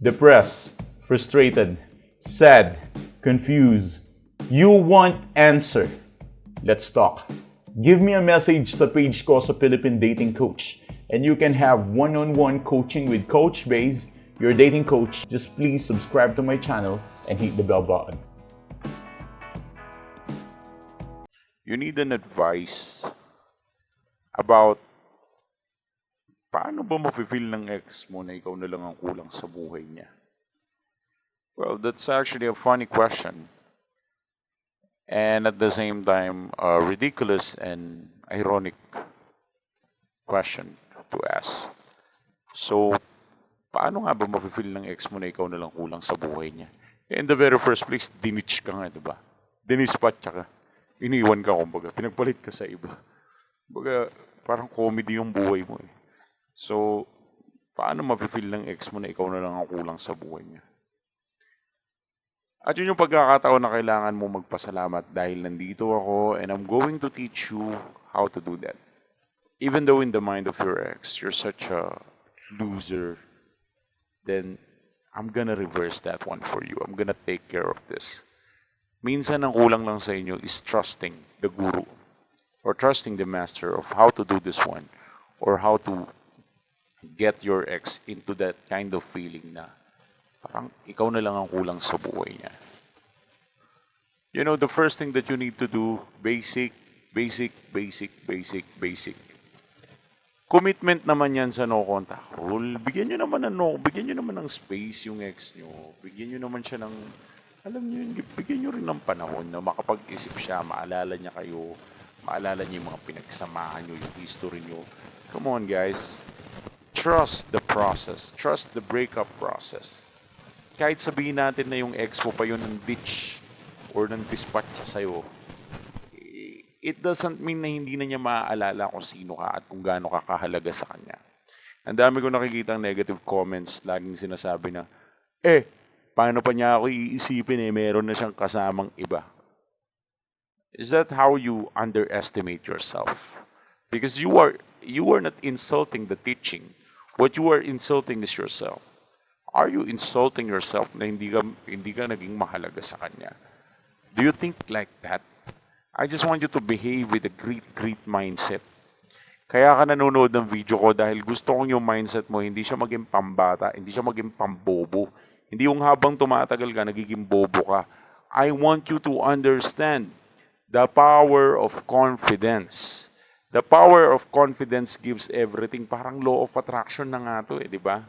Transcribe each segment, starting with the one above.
depressed, frustrated, sad, confused. You want answer. Let's talk. Give me a message sa page ko sa Philippine Dating Coach and you can have one-on-one coaching with Coach Baze, your dating coach. Just please subscribe to my channel and hit the bell button. You need an advice about paano ba mafe-feel ng ex mo na ikaw na lang ang kulang sa buhay niya? Well, that's actually a funny question. And at the same time, a ridiculous and ironic question to ask. So, paano nga ba mafe-feel ng ex mo na ikaw na lang kulang sa buhay niya? In the very first place, dinitch ka nga, di ba? Dinispatcha ka. Iniwan ka, kumbaga. Pinagpalit ka sa iba. Kumbaga, parang comedy yung buhay mo eh. So, paano mafe-feel ng ex mo na ikaw na lang ang kulang sa buhay niya? At yun yung pagkakataon na kailangan mo magpasalamat dahil nandito ako and I'm going to teach you how to do that. Even though in the mind of your ex, you're such a loser, then I'm gonna reverse that one for you. I'm gonna take care of this. Minsan ang kulang lang sa inyo is trusting the guru or trusting the master of how to do this one or how to get your ex into that kind of feeling na parang ikaw na lang ang kulang sa buhay niya. You know, the first thing that you need to do, basic. Commitment naman yan sa no contact rule. Bigyan nyo naman ng space yung ex nyo. Bigyan nyo naman siya ng, alam nyo yun, bigyan nyo rin ng panahon na makapag-isip siya, maalala niya kayo, maalala niya yung mga pinagsamahan nyo, yung history nyo. Come on guys, trust the process, trust the breakup process. Kahit sabihin natin na yung ex mo pa yun ng ditch or ng dispatch sa'yo, it doesn't mean na hindi na niya maaalala kung sino ka at kung gaano ka kahalaga sa kanya. Ang dami ko nakikita negative comments, laging sinasabi na, paano pa niya ako iisipin meron na siyang kasamang iba. Is that how you underestimate yourself? Because you are not insulting the teaching. What you are insulting is yourself. Are you insulting yourself na hindi ka naging mahalaga sa kanya? Do you think like that? I just want you to behave with a great mindset. Kaya ka nanonood ng video ko dahil gusto kong yung mindset mo, hindi siya maging pambata, hindi siya maging pambobo. Hindi yung habang tumatagal ka, nagiging bobo ka. I want you to understand the power of confidence. The power of confidence gives everything. Parang law of attraction na nga to di ba?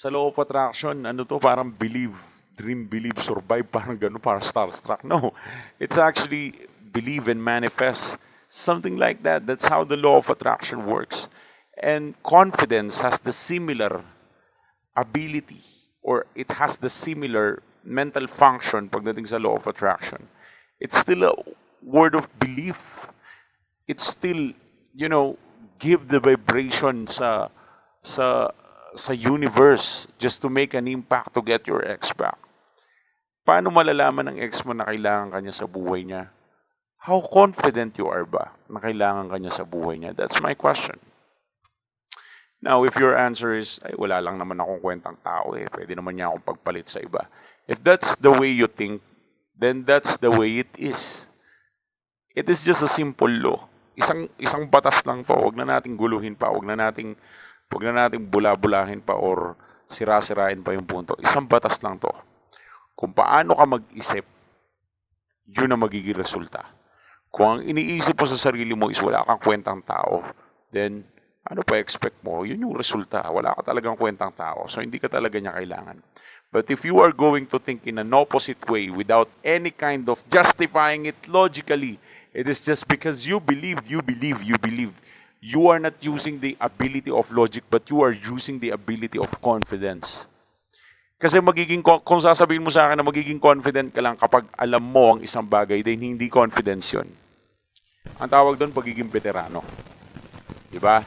Sa law of attraction, parang believe, dream, believe, survive, parang gano'n, parang starstruck. No, it's actually believe and manifest. Something like that. That's how the law of attraction works. And confidence has the similar ability or it has the similar mental function pagdating sa law of attraction. It's still a word of belief. It's still, give the vibration sa universe just to make an impact to get your ex back. Paano malalaman ng ex mo na kailangan kanya sa buhay niya? How confident you are ba na kailangan kanya sa buhay niya? That's my question. Now, if your answer is, wala lang naman akong kwentang tao pwede naman niya akong pagpalit sa iba. If that's the way you think, then that's the way it is. It is just a simple law. Isang batas lang to. Huwag na nating guluhin pa. Huwag na nating bula-bulahin pa or sira-sirain pa yung punto. Isang batas lang to. Kung paano ka mag-isip, yun ang magiging resulta. Kung ang iniisip mo sa sarili mo is wala kang kwentang tao, then ano pa expect mo? Yun yung resulta. Wala ka talagang kwentang tao. So hindi ka talaga niya kailangan. But if you are going to think in an opposite way without any kind of justifying it logically, it is just because you believe. You are not using the ability of logic, but you are using the ability of confidence. Kasi kung sasabihin mo sa akin na magiging confident ka lang kapag alam mo ang isang bagay, then hindi confidence yun. Ang tawag doon, pagiging veterano. Diba?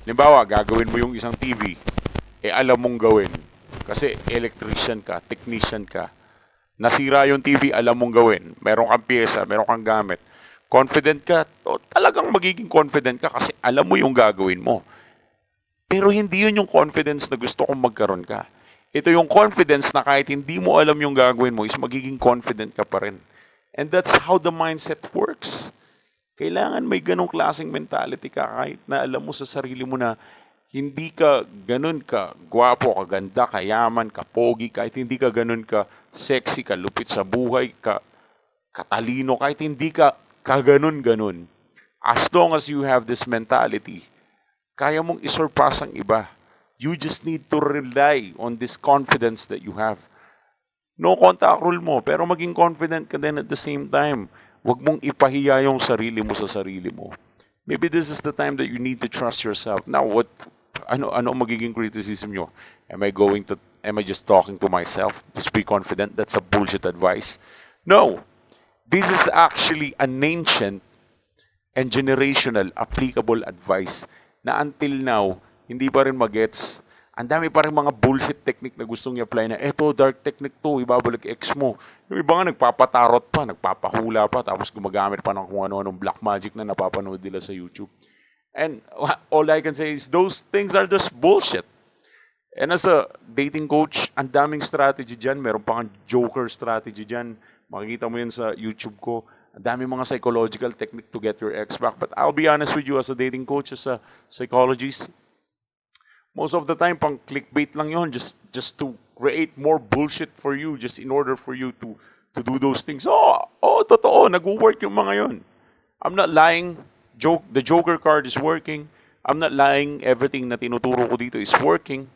Halimbawa, gagawin mo yung isang TV, alam mong gawin. Kasi electrician ka, technician ka. Nasira yung TV, alam mong gawin. Meron kang pyesa, meron kang gamit. Confident ka, talagang magiging confident ka kasi alam mo yung gagawin mo. Pero hindi yun yung confidence na gusto kong magkaroon ka. Ito yung confidence na kahit hindi mo alam yung gagawin mo, is magiging confident ka pa rin. And that's how the mindset works. Kailangan may ganong klaseng mentality ka kahit na alam mo sa sarili mo na hindi ka ganun ka gwapo, kaganda, kayaman, kapogi, kahit hindi ka ganun ka sexy, kalupit sa buhay, katalino, kahit hindi ka kaganon-ganon. As long as you have this mentality, kaya mong isurpass ang iba. You just need to rely on this confidence that you have. No contact rule mo, pero maging confident ka din at the same time. Huwag mong ipahiya yung sarili mo sa sarili mo. Maybe this is the time that you need to trust yourself. Now, ano magiging criticism nyo? Am I just talking to myself? Just be confident. That's a bullshit advice. No. This is actually an ancient and generational applicable advice na until now, hindi pa rin magets. Ang dami pa rin mga bullshit technique na gustong i-apply na, eto, dark technique to, ibabalik ex mo. Yung iba nga nagpapatarot pa, nagpapahula pa, tapos gumagamit pa ng kung ano-anong black magic na napapanood nila sa YouTube. And all I can say is those things are just bullshit. And as a dating coach, ang daming strategy dyan. Meron pa kang joker strategy dyan. Makikita mo yun sa YouTube ko. Ang daming mga psychological technique to get your ex back. But I'll be honest with you, as a dating coach, as a psychologist, most of the time, pang clickbait lang yun, just to create more bullshit for you, just in order for you to do those things. Totoo, nag-work yung mga yun. I'm not lying. The Joker card is working. I'm not lying. Everything na tinuturo ko dito is working.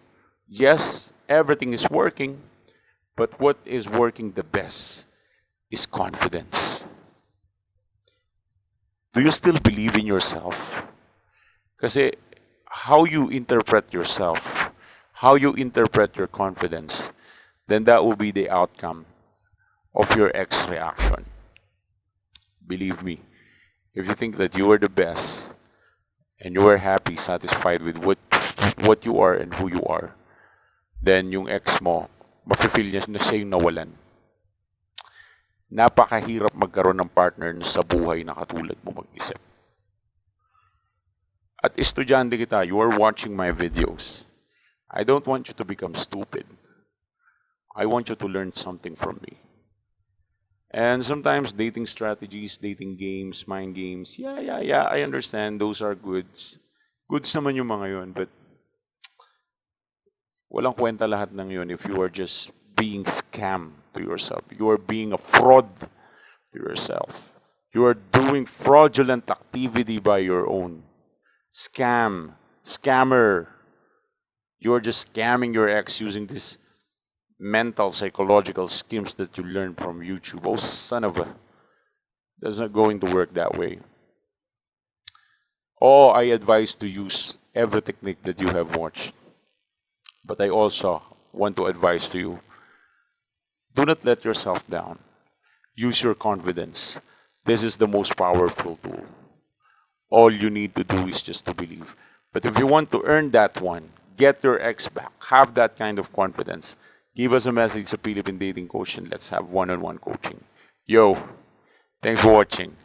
Yes, everything is working. But what is working the best is confidence. Do you still believe in yourself? Kasi how you interpret yourself, how you interpret your confidence, then that will be the outcome of your ex reaction. Believe me, if you think that you are the best and you are happy, satisfied with what you are and who you are, then yung ex mo, mafe-feel niya na siya yung nawalan. Napakahirap magkaroon ng partner sa buhay na katulad mo mag-isip. At estudyante kita, you are watching my videos. I don't want you to become stupid. I want you to learn something from me. And sometimes dating strategies, dating games, mind games, yeah, I understand. Those are goods. Goods naman yung mga yun, but walang kwenta lahat ng yun if you are just being scam to yourself. You are being a fraud to yourself. You are doing fraudulent activity by your own. Scammer. You're just scamming your ex using these mental, psychological schemes that you learn from YouTube. Oh, son of a... That's not going to work that way. I advise to use every technique that you have watched. But I also want to advise to you, do not let yourself down. Use your confidence. This is the most powerful tool. All you need to do is just to believe. But if you want to earn that one, get your ex back, have that kind of confidence, give us a message sa Philippine Dating Coach and let's have one-on-one coaching. Yo, thanks for watching.